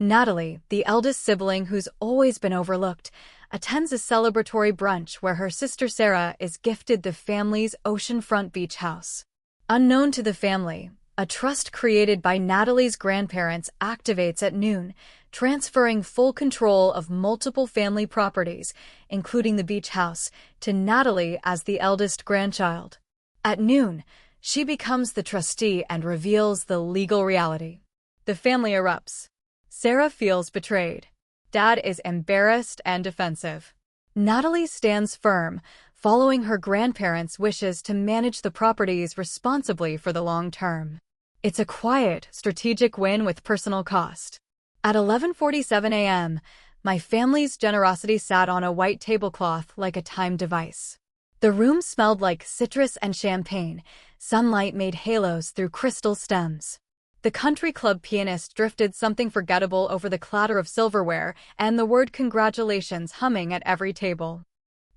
Natalie, the eldest sibling who's always been overlooked, attends a celebratory brunch where her sister Sarah is gifted the family's oceanfront beach house. Unknown to the family, a trust created by Natalie's grandparents activates at noon, transferring full control of multiple family properties, including the beach house, to Natalie as the eldest grandchild. At noon, she becomes the trustee and reveals the legal reality. The family erupts. Sarah feels betrayed. Dad is embarrassed and defensive. Natalie stands firm, following her grandparents' wishes to manage the properties responsibly for the long term. It's a quiet, strategic win with personal cost. At 11:47 a.m., my family's generosity sat on a white tablecloth like a timed device. The room smelled like citrus and champagne. Sunlight made halos through crystal stems. The country club pianist drifted something forgettable over the clatter of silverware and the word congratulations humming at every table.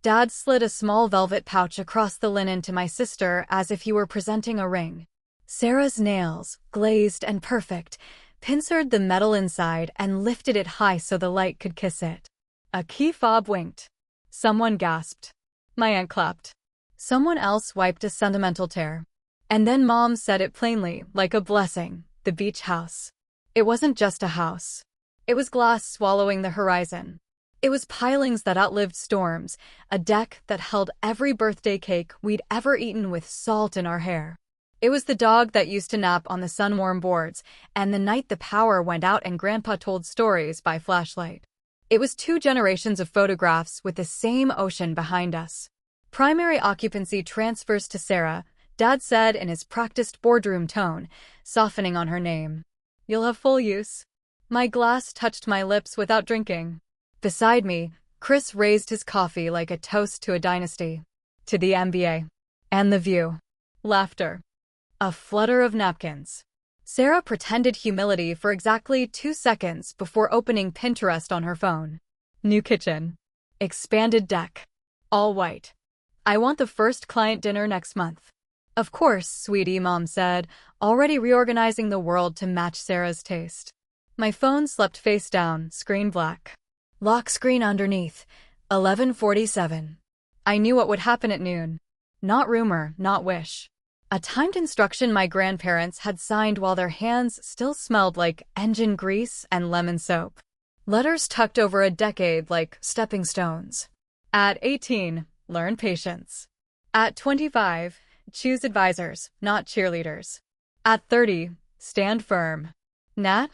Dad slid a small velvet pouch across the linen to my sister as if he were presenting a ring. Sarah's nails, glazed and perfect, pincered the metal inside and lifted it high so the light could kiss it. A key fob winked. Someone gasped. My aunt clapped. Someone else wiped a sentimental tear. And then Mom said it plainly, like a blessing, the beach house. It wasn't just a house. It was glass swallowing the horizon. It was pilings that outlived storms, a deck that held every birthday cake we'd ever eaten with salt in our hair. It was the dog that used to nap on the sun-warm boards, and the night the power went out and Grandpa told stories by flashlight. It was 2 generations of photographs with the same ocean behind us. Primary occupancy transfers to Sarah, Dad said in his practiced boardroom tone, softening on her name. You'll have full use. My glass touched my lips without drinking. Beside me, Chris raised his coffee like a toast to a dynasty. To the MBA. And the view. Laughter. A flutter of napkins. Sarah pretended humility for exactly 2 seconds before opening Pinterest on her phone. New kitchen. Expanded deck. All white. I want the first client dinner next month. Of course, sweetie, Mom said, already reorganizing the world to match Sarah's taste. My phone slept face down, screen black. Lock screen underneath. 11:47. I knew what would happen at noon. Not rumor, not wish. A timed instruction my grandparents had signed while their hands still smelled like engine grease and lemon soap. Letters tucked over a decade like stepping stones. At 18, learn patience. At 25, choose advisors, not cheerleaders. At 30, stand firm. Nat?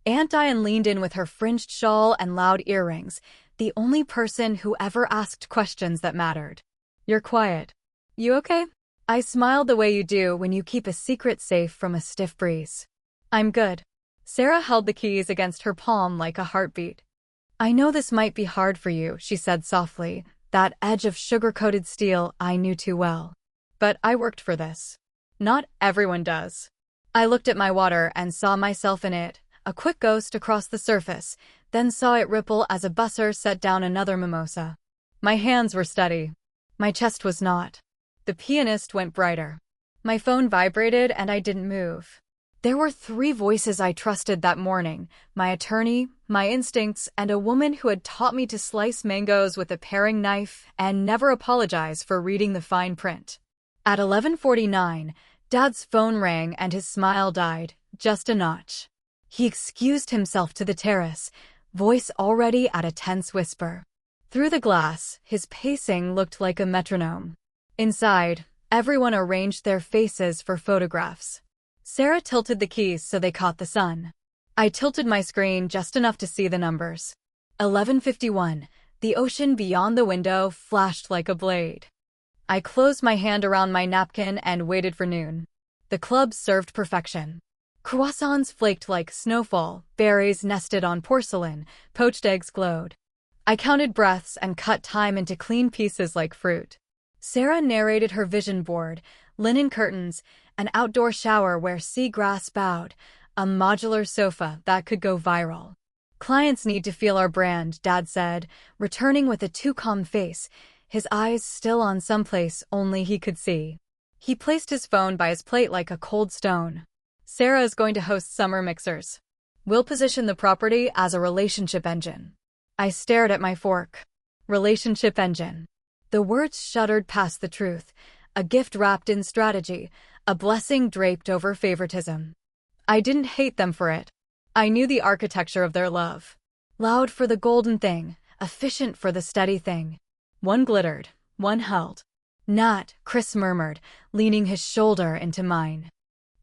Aunt Diane leaned in with her fringed shawl and loud earrings, the only person who ever asked questions that mattered. You're quiet. You okay? I smiled the way you do when you keep a secret safe from a stiff breeze. I'm good. Sarah held the keys against her palm like a heartbeat. I know this might be hard for you, she said softly, that edge of sugar-coated steel I knew too well. But I worked for this. Not everyone does. I looked at my water and saw myself in it, a quick ghost across the surface, then saw it ripple as a busser set down another mimosa. My hands were steady. My chest was not. The pianist went brighter. My phone vibrated and I didn't move. There were 3 voices I trusted that morning, my attorney, my instincts, and a woman who had taught me to slice mangoes with a paring knife and never apologize for reading the fine print. At 11:49, Dad's phone rang and his smile died, just a notch. He excused himself to the terrace, voice already at a tense whisper. Through the glass, his pacing looked like a metronome. Inside, everyone arranged their faces for photographs. Sarah tilted the keys so they caught the sun. I tilted my screen just enough to see the numbers. 11:51, the ocean beyond the window flashed like a blade. I closed my hand around my napkin and waited for noon. The club served perfection. Croissants flaked like snowfall, berries nested on porcelain, poached eggs glowed. I counted breaths and cut time into clean pieces like fruit. Sarah narrated her vision board, linen curtains, an outdoor shower where seagrass bowed, a modular sofa that could go viral. Clients need to feel our brand, Dad said, returning with a too calm face, his eyes still on someplace only he could see. He placed his phone by his plate like a cold stone. Sarah is going to host summer mixers. We'll position the property as a relationship engine. I stared at my fork. Relationship engine. The words shuddered past the truth. A gift wrapped in strategy, a blessing draped over favoritism. I didn't hate them for it. I knew the architecture of their love. Loud for the golden thing, efficient for the steady thing. One glittered, one held. Nat, Chris murmured, leaning his shoulder into mine.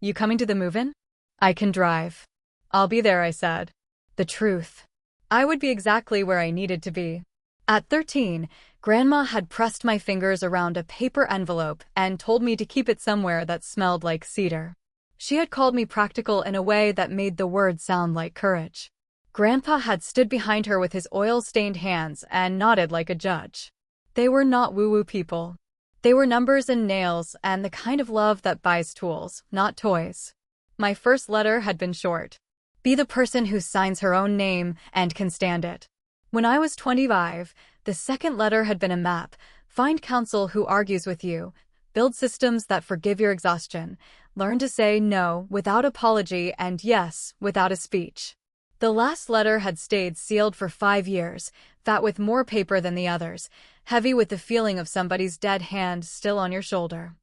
You coming to the move-in? I can drive. I'll be there, I said. The truth. I would be exactly where I needed to be. At 13, Grandma had pressed my fingers around a paper envelope and told me to keep it somewhere that smelled like cedar. She had called me practical in a way that made the word sound like courage. Grandpa had stood behind her with his oil-stained hands and nodded like a judge. They were not woo-woo people. They were numbers and nails and the kind of love that buys tools, not toys. My first letter had been short. Be the person who signs her own name and can stand it. When I was 25, the second letter had been a map. Find counsel who argues with you. Build systems that forgive your exhaustion. Learn to say no without apology and yes without a speech. The last letter had stayed sealed for 5 years, fat with more paper than the others, heavy with the feeling of somebody's dead hand still on your shoulder.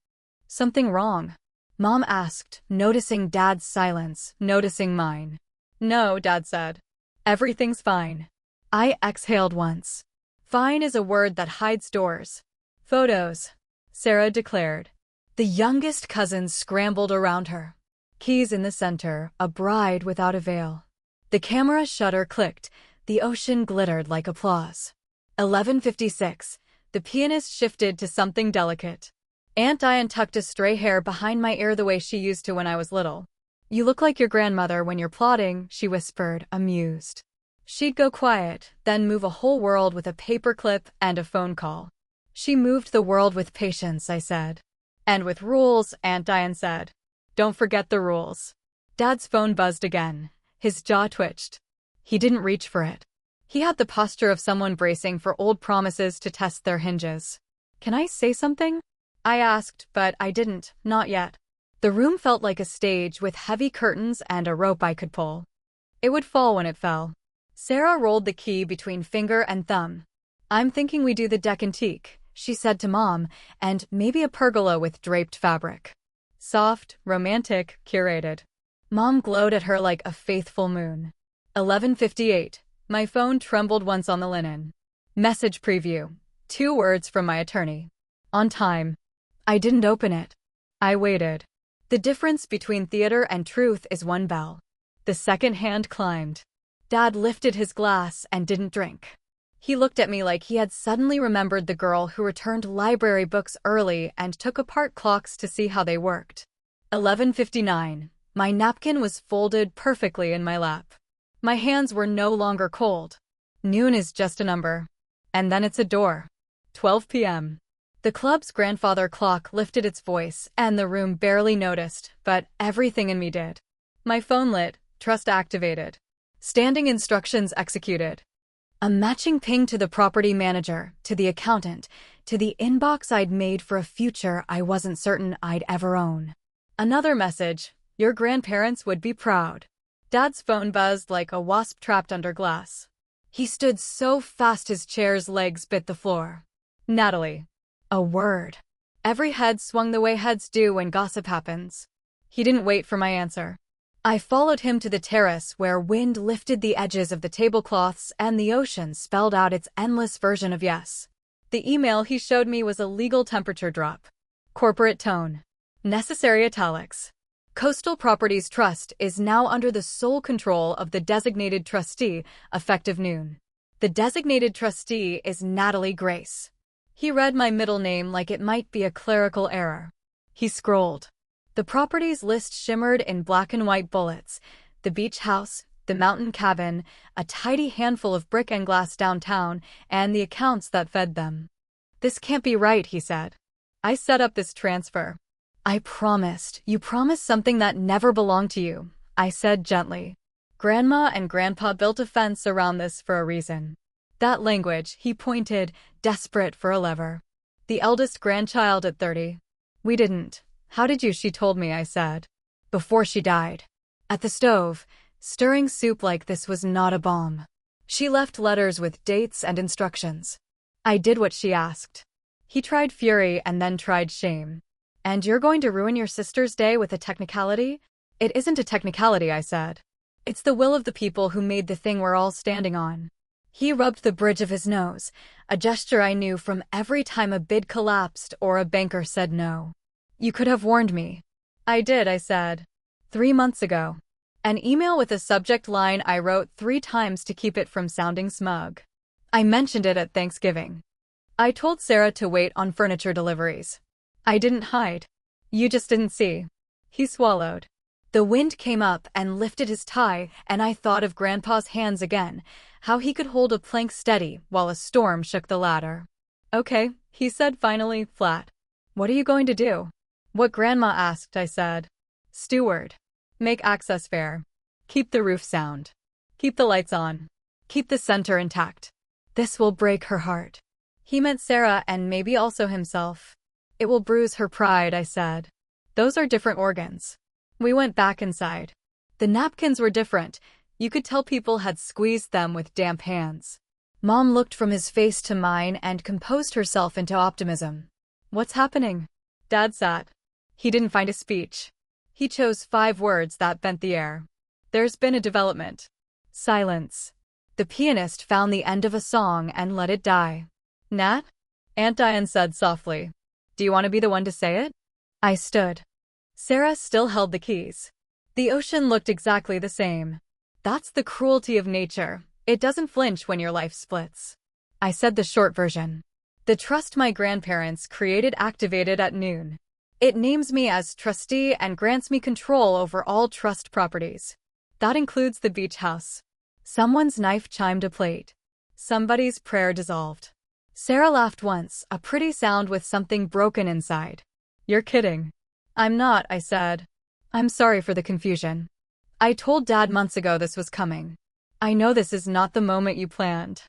Something wrong? Mom asked, noticing Dad's silence, noticing mine. No, Dad said. Everything's fine. I exhaled once. Fine is a word that hides doors. Photos, Sarah declared. The youngest cousins scrambled around her. Keys in the center, a bride without a veil. The camera shutter clicked. The ocean glittered like applause. 11:56. The pianist shifted to something delicate. Aunt Diane tucked a stray hair behind my ear the way she used to when I was little. You look like your grandmother when you're plotting, she whispered, amused. She'd go quiet, then move a whole world with a paperclip and a phone call. She moved the world with patience, I said. And with rules, Aunt Diane said. Don't forget the rules. Dad's phone buzzed again. His jaw twitched. He didn't reach for it. He had the posture of someone bracing for old promises to test their hinges. Can I say something? I asked, but I didn't, not yet. The room felt like a stage with heavy curtains and a rope I could pull. It would fall when it fell. Sarah rolled the key between finger and thumb. I'm thinking we do the deck antique, she said to Mom, and maybe a pergola with draped fabric. Soft, romantic, curated. Mom glowed at her like a faithful moon. 11:58. My phone trembled once on the linen. Message preview. 2 words from my attorney. On time. I didn't open it. I waited. The difference between theater and truth is 1 bell. The second hand climbed. Dad lifted his glass and didn't drink. He looked at me like he had suddenly remembered the girl who returned library books early and took apart clocks to see how they worked. 11:59. My napkin was folded perfectly in my lap. My hands were no longer cold. Noon is just a number. And then it's a door. 12 p.m. The club's grandfather clock lifted its voice, and the room barely noticed, but everything in me did. My phone lit, trust activated. Standing instructions executed. A matching ping to the property manager, to the accountant, to the inbox I'd made for a future I wasn't certain I'd ever own. Another message. Your grandparents would be proud. Dad's phone buzzed like a wasp trapped under glass. He stood so fast his chair's legs bit the floor. Natalie. A word. Every head swung the way heads do when gossip happens. He didn't wait for my answer. I followed him to the terrace where wind lifted the edges of the tablecloths and the ocean spelled out its endless version of yes. The email he showed me was a legal temperature drop. Corporate tone. Necessary italics. Coastal Properties Trust is now under the sole control of the designated trustee, effective noon. The designated trustee is Natalie Grace. He read my middle name like it might be a clerical error. He scrolled. The properties list shimmered in black and white bullets. The beach house, the mountain cabin, a tidy handful of brick and glass downtown, and the accounts that fed them. This can't be right, he said. I set up this transfer. I promised. You promised something that never belonged to you, I said gently. Grandma and Grandpa built a fence around this for a reason. That language, he pointed, desperate for a lever. The eldest grandchild at 30. We didn't. How did you? She told me, I said. Before she died. At the stove. Stirring soup like this was not a bomb. She left letters with dates and instructions. I did what she asked. He tried fury and then tried shame. And you're going to ruin your sister's day with a technicality? It isn't a technicality, I said. It's the will of the people who made the thing we're all standing on. He rubbed the bridge of his nose, a gesture I knew from every time a bid collapsed or a banker said no. You could have warned me. I did, I said. 3 months ago. An email with a subject line I wrote 3 times to keep it from sounding smug. I mentioned it at Thanksgiving. I told Sarah to wait on furniture deliveries. I didn't hide. You just didn't see. He swallowed. The wind came up and lifted his tie, and I thought of Grandpa's hands again, how he could hold a plank steady while a storm shook the ladder. Okay, he said finally, flat. What are you going to do? What Grandma asked, I said. Steward. Make access fair. Keep the roof sound. Keep the lights on. Keep the center intact. This will break her heart. He meant Sarah and maybe also himself. It will bruise her pride, I said. Those are different organs. We went back inside. The napkins were different. You could tell people had squeezed them with damp hands. Mom looked from his face to mine and composed herself into optimism. What's happening? Dad sat. He didn't find a speech. He chose 5 words that bent the air. There's been a development. Silence. The pianist found the end of a song and let it die. Nat? Aunt Diane said softly. Do you want to be the one to say it? I stood. Sarah still held the keys. The ocean looked exactly the same. That's the cruelty of nature. It doesn't flinch when your life splits. I said the short version. The trust my grandparents created activated at noon. It names me as trustee and grants me control over all trust properties. That includes the beach house. Someone's knife chimed a plate. Somebody's prayer dissolved. Sarah laughed once, a pretty sound with something broken inside. You're kidding. I'm not, I said. I'm sorry for the confusion. I told Dad months ago this was coming. I know this is not the moment you planned.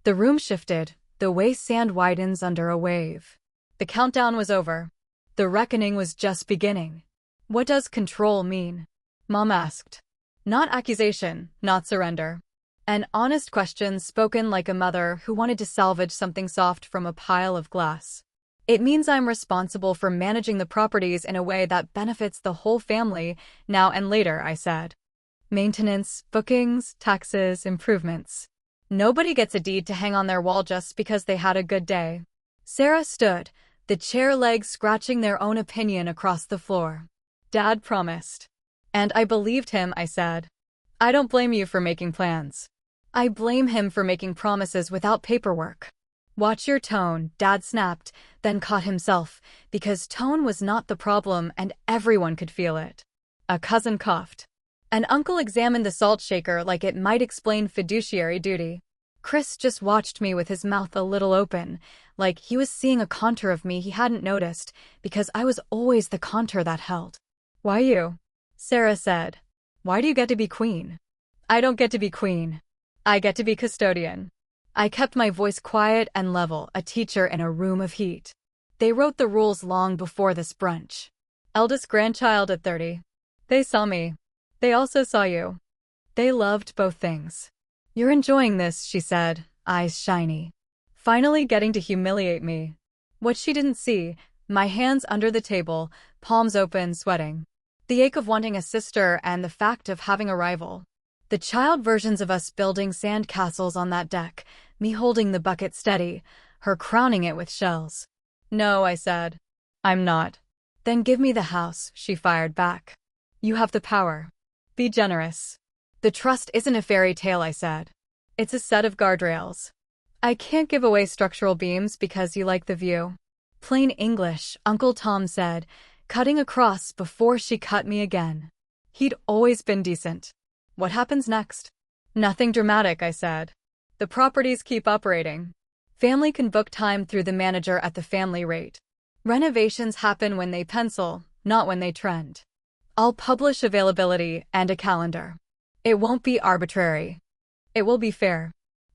The room shifted, the way sand widens under a wave. The countdown was over. The reckoning was just beginning. What does control mean? Mom asked. Not accusation, not surrender. An honest question spoken like a mother who wanted to salvage something soft from a pile of glass. It means I'm responsible for managing the properties in a way that benefits the whole family, now and later, I said. Maintenance, bookings, taxes, improvements. Nobody gets a deed to hang on their wall just because they had a good day. Sarah stood, the chair legs scratching their own opinion across the floor. Dad promised. And I believed him, I said. I don't blame you for making plans. I blame him for making promises without paperwork. Watch your tone, Dad snapped, then caught himself, because tone was not the problem and everyone could feel it. A cousin coughed. An uncle examined the salt shaker like it might explain fiduciary duty. Chris just watched me with his mouth a little open, like he was seeing a contour of me he hadn't noticed, because I was always the contour that held. Why you? Sarah said. Why do you get to be queen? I don't get to be queen. I get to be custodian. I kept my voice quiet and level, a teacher in a room of heat. They wrote the rules long before this brunch. Eldest grandchild at 30. They saw me. They also saw you. They loved both things. You're enjoying this, she said, eyes shiny. Finally getting to humiliate me. What she didn't see, my hands under the table, palms open, sweating. The ache of wanting a sister and the fact of having a rival. The child versions of us building sand castles on that deck, me holding the bucket steady, her crowning it with shells. No, I said. I'm not. Then give me the house, she fired back. You have the power. Be generous. The trust isn't a fairy tale, I said. It's a set of guardrails. I can't give away structural beams because you like the view. Plain English, Uncle Tom said, cutting across before she cut me again. He'd always been decent. What happens next? Nothing dramatic, I said. The properties keep operating. Family can book time through the manager at the family rate. Renovations happen when they pencil, not when they trend. I'll publish availability and a calendar. It won't be arbitrary. It will be fair.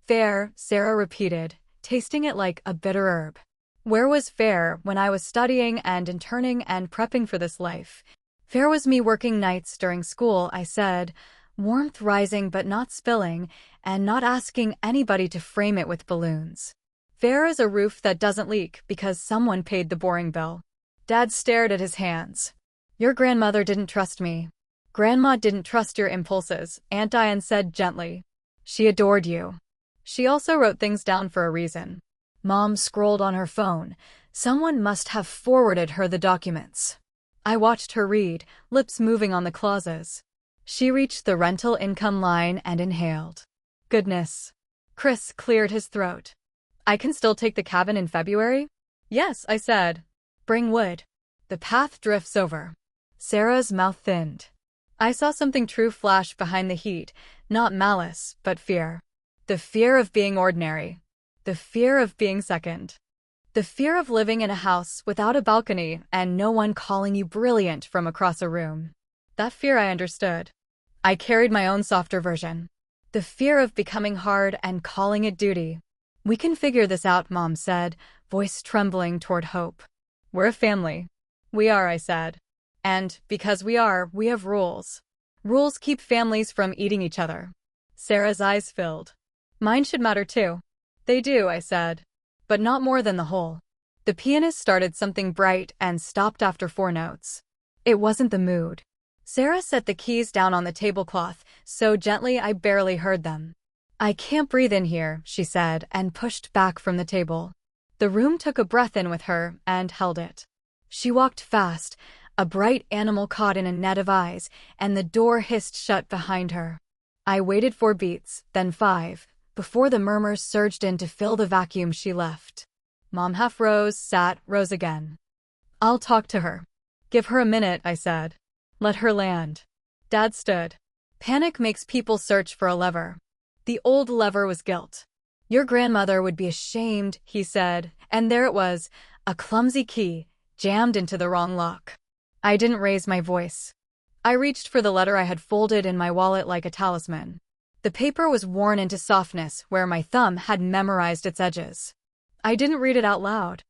Fair, Sarah repeated, tasting it like a bitter herb. Where was fair when I was studying and interning and prepping for this life? Fair was me working nights during school, I said, warmth rising but not spilling, and not asking anybody to frame it with balloons. Fair as a roof that doesn't leak because someone paid the boring bill. Dad stared at his hands. Your grandmother didn't trust me. Grandma didn't trust your impulses, Aunt Diane said gently. She adored you. She also wrote things down for a reason. Mom scrolled on her phone. Someone must have forwarded her the documents. I watched her read, lips moving on the clauses. She reached the rental income line and inhaled. Goodness. Chris cleared his throat. I can still take the cabin in February? Yes, I said. Bring wood. The path drifts over. Sarah's mouth thinned. I saw something true flash behind the heat, not malice, but fear. The fear of being ordinary. The fear of being second. The fear of living in a house without a balcony and no one calling you brilliant from across a room. That fear I understood. I carried my own softer version. The fear of becoming hard and calling it duty. We can figure this out, Mom said, voice trembling toward hope. We're a family. We are, I said. And because we are, we have rules. Rules keep families from eating each other. Sarah's eyes filled. Mine should matter too. They do, I said. But not more than the whole. The pianist started something bright and stopped after 4 notes. It wasn't the mood. Sarah set the keys down on the tablecloth, so gently I barely heard them. I can't breathe in here, she said, and pushed back from the table. The room took a breath in with her and held it. She walked fast, a bright animal caught in a net of eyes, and the door hissed shut behind her. I waited 4 beats, then 5, before the murmurs surged in to fill the vacuum she left. Mom half rose, sat, rose again. I'll talk to her. Give her a minute, I said. Let her land. Dad stood. Panic makes people search for a lever. The old lever was guilt. Your grandmother would be ashamed, he said, and there it was, a clumsy key, jammed into the wrong lock. I didn't raise my voice. I reached for the letter I had folded in my wallet like a talisman. The paper was worn into softness where my thumb had memorized its edges. I didn't read it out loud.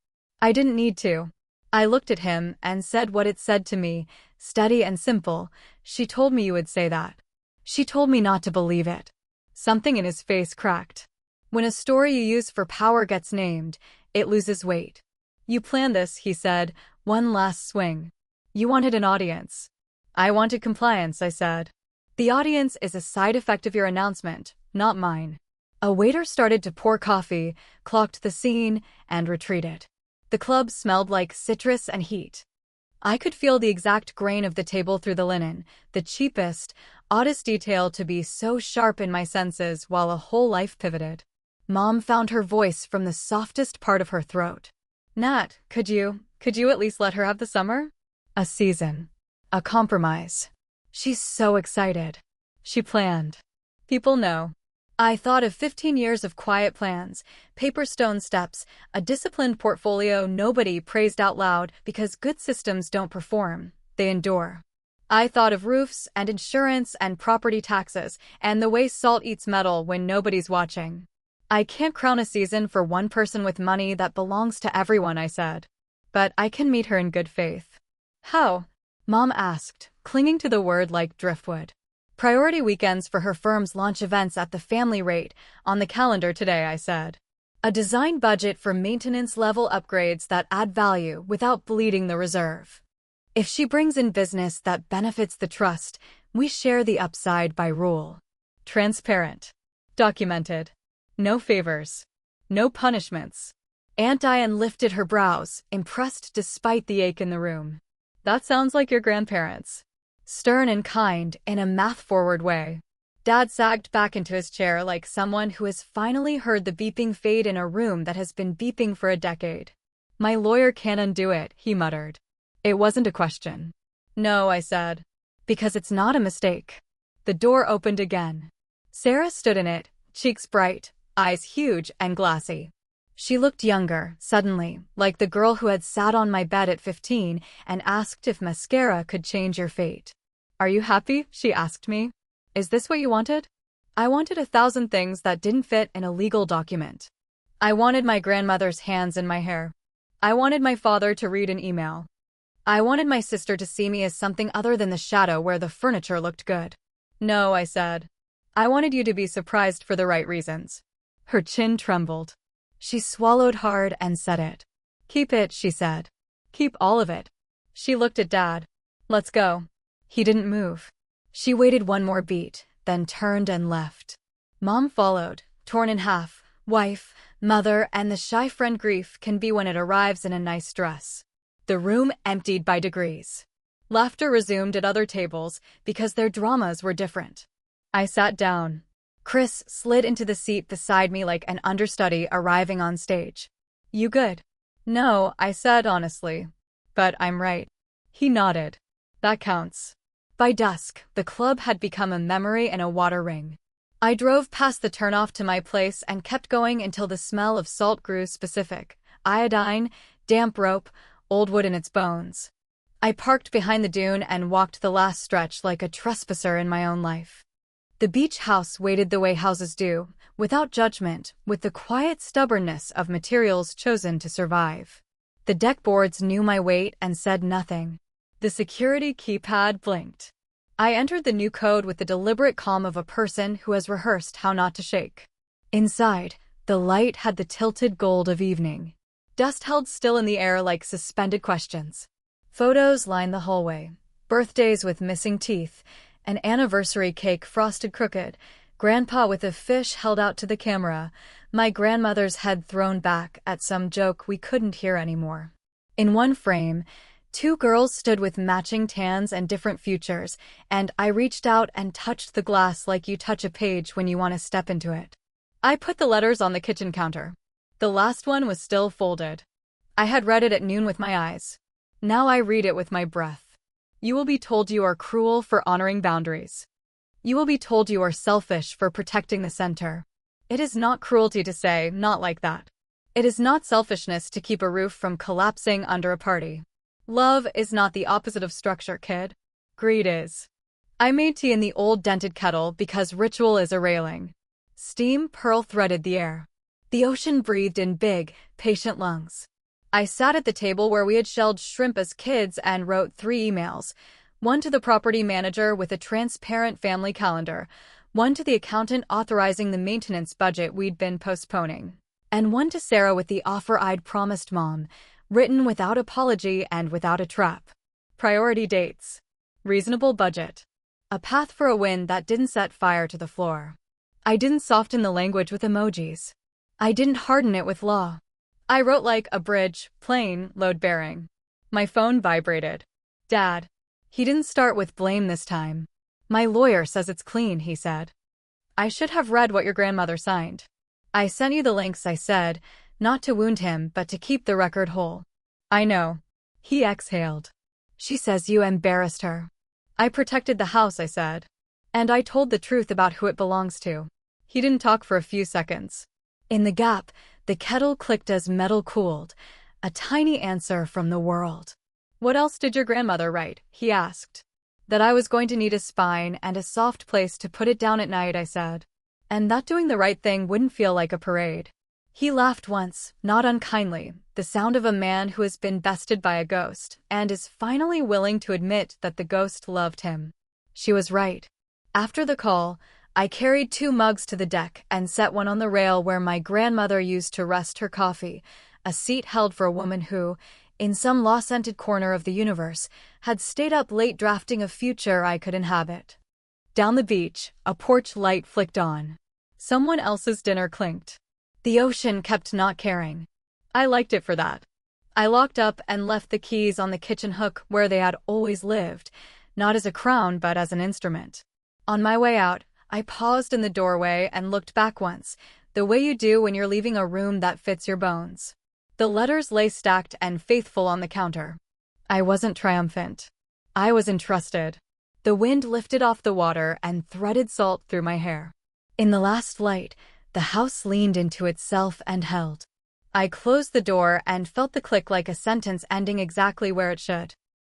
I didn't need to. I looked at him and said what it said to me, steady and simple. She told me you would say that. She told me not to believe it. Something in his face cracked. When a story you use for power gets named, it loses weight. You planned this, he said, one last swing. You wanted an audience. I wanted compliance, I said. The audience is a side effect of your announcement, not mine. A waiter started to pour coffee, clocked the scene, and retreated. The club smelled like citrus and heat. I could feel the exact grain of the table through the linen, the cheapest, oddest detail to be so sharp in my senses while a whole life pivoted. Mom found her voice from the softest part of her throat. Nat, could you at least let her have the summer? A season. A compromise. She's so excited. She planned. People know. I thought of 15 years of quiet plans, paper stone steps, a disciplined portfolio nobody praised out loud because good systems don't perform, they endure. I thought of roofs and insurance and property taxes and the way salt eats metal when nobody's watching. I can't crown a season for one person with money that belongs to everyone, I said. But I can meet her in good faith. How? Mom asked, clinging to the word like driftwood. Priority weekends for her firm's launch events at the family rate on the calendar today, I said. A design budget for maintenance-level upgrades that add value without bleeding the reserve. If she brings in business that benefits the trust, we share the upside by rule. Transparent. Documented. No favors. No punishments. Aunt Diane lifted her brows, impressed despite the ache in the room. That sounds like your grandparents. Stern and kind in a math-forward way. Dad sagged back into his chair like someone who has finally heard the beeping fade in a room that has been beeping for a decade. My lawyer can't undo it, he muttered. It wasn't a question. No, I said. Because it's not a mistake. The door opened again. Sarah stood in it, cheeks bright, eyes huge and glassy. She looked younger, suddenly, like the girl who had sat on my bed at 15 and asked if mascara could change your fate. Are you happy? She asked me. Is this what you wanted? I wanted 1,000 things that didn't fit in a legal document. I wanted my grandmother's hands in my hair. I wanted my father to read an email. I wanted my sister to see me as something other than the shadow where the furniture looked good. No, I said. I wanted you to be surprised for the right reasons. Her chin trembled. She swallowed hard and said it. Keep it, she said. Keep all of it. She looked at Dad. Let's go. He didn't move. She waited one more beat, then turned and left. Mom followed, torn in half. Wife, mother, and the shy friend grief can be when it arrives in a nice dress. The room emptied by degrees. Laughter resumed at other tables because their dramas were different. I sat down. Chris slid into the seat beside me like an understudy arriving on stage. You good? No, I said honestly. But I'm right. He nodded. That counts. By dusk, the club had become a memory in a water ring. I drove past the turnoff to my place and kept going until the smell of salt grew specific. Iodine, damp rope, old wood in its bones. I parked behind the dune and walked the last stretch like a trespasser in my own life. The beach house waited the way houses do, without judgment, with the quiet stubbornness of materials chosen to survive. The deck boards knew my weight and said nothing. The security keypad blinked. I entered the new code with the deliberate calm of a person who has rehearsed how not to shake. Inside, the light had the tilted gold of evening. Dust held still in the air like suspended questions. Photos lined the hallway. Birthdays with missing teeth, an anniversary cake frosted crooked, Grandpa with a fish held out to the camera, my grandmother's head thrown back at some joke we couldn't hear anymore. In one frame, 2 girls stood with matching tans and different futures, and I reached out and touched the glass like you touch a page when you want to step into it. I put the letters on the kitchen counter. The last one was still folded. I had read it at noon with my eyes. Now I read it with my breath. You will be told you are cruel for honoring boundaries. You will be told you are selfish for protecting the center. It is not cruelty to say, not like that. It is not selfishness to keep a roof from collapsing under a party. Love is not the opposite of structure, kid. Greed is. I made tea in the old dented kettle because ritual is a railing. Steam pearl-threaded the air. The ocean breathed in big, patient lungs. I sat at the table where we had shelled shrimp as kids and wrote 3 emails. One to the property manager with a transparent family calendar, one to the accountant authorizing the maintenance budget we'd been postponing, and one to Sarah with the offer I'd promised Mom, written without apology and without a trap. Priority dates. Reasonable budget. A path for a win that didn't set fire to the floor. I didn't soften the language with emojis. I didn't harden it with law. I wrote like a bridge, plain, load-bearing. My phone vibrated. Dad. He didn't start with blame this time. My lawyer says it's clean, he said. I should have read what your grandmother signed. I sent you the links, I said, not to wound him but to keep the record whole. I know. He exhaled. She says you embarrassed her. I protected the house, I said. And I told the truth about who it belongs to. He didn't talk for a few seconds. In the gap, the kettle clicked as metal cooled. A tiny answer from the world. What else did your grandmother write? He asked. That I was going to need a spine and a soft place to put it down at night, I said. And that doing the right thing wouldn't feel like a parade. He laughed once, not unkindly, the sound of a man who has been bested by a ghost and is finally willing to admit that the ghost loved him. She was right. After the call, I carried 2 mugs to the deck and set one on the rail where my grandmother used to rest her coffee, a seat held for a woman who, in some law-scented corner of the universe, had stayed up late drafting a future I could inhabit. Down the beach, a porch light flicked on. Someone else's dinner clinked. The ocean kept not caring. I liked it for that. I locked up and left the keys on the kitchen hook where they had always lived, not as a crown but as an instrument. On my way out, I paused in the doorway and looked back once, the way you do when you're leaving a room that fits your bones. The letters lay stacked and faithful on the counter. I wasn't triumphant. I was entrusted. The wind lifted off the water and threaded salt through my hair. In the last light, the house leaned into itself and held. I closed the door and felt the click like a sentence ending exactly where it should.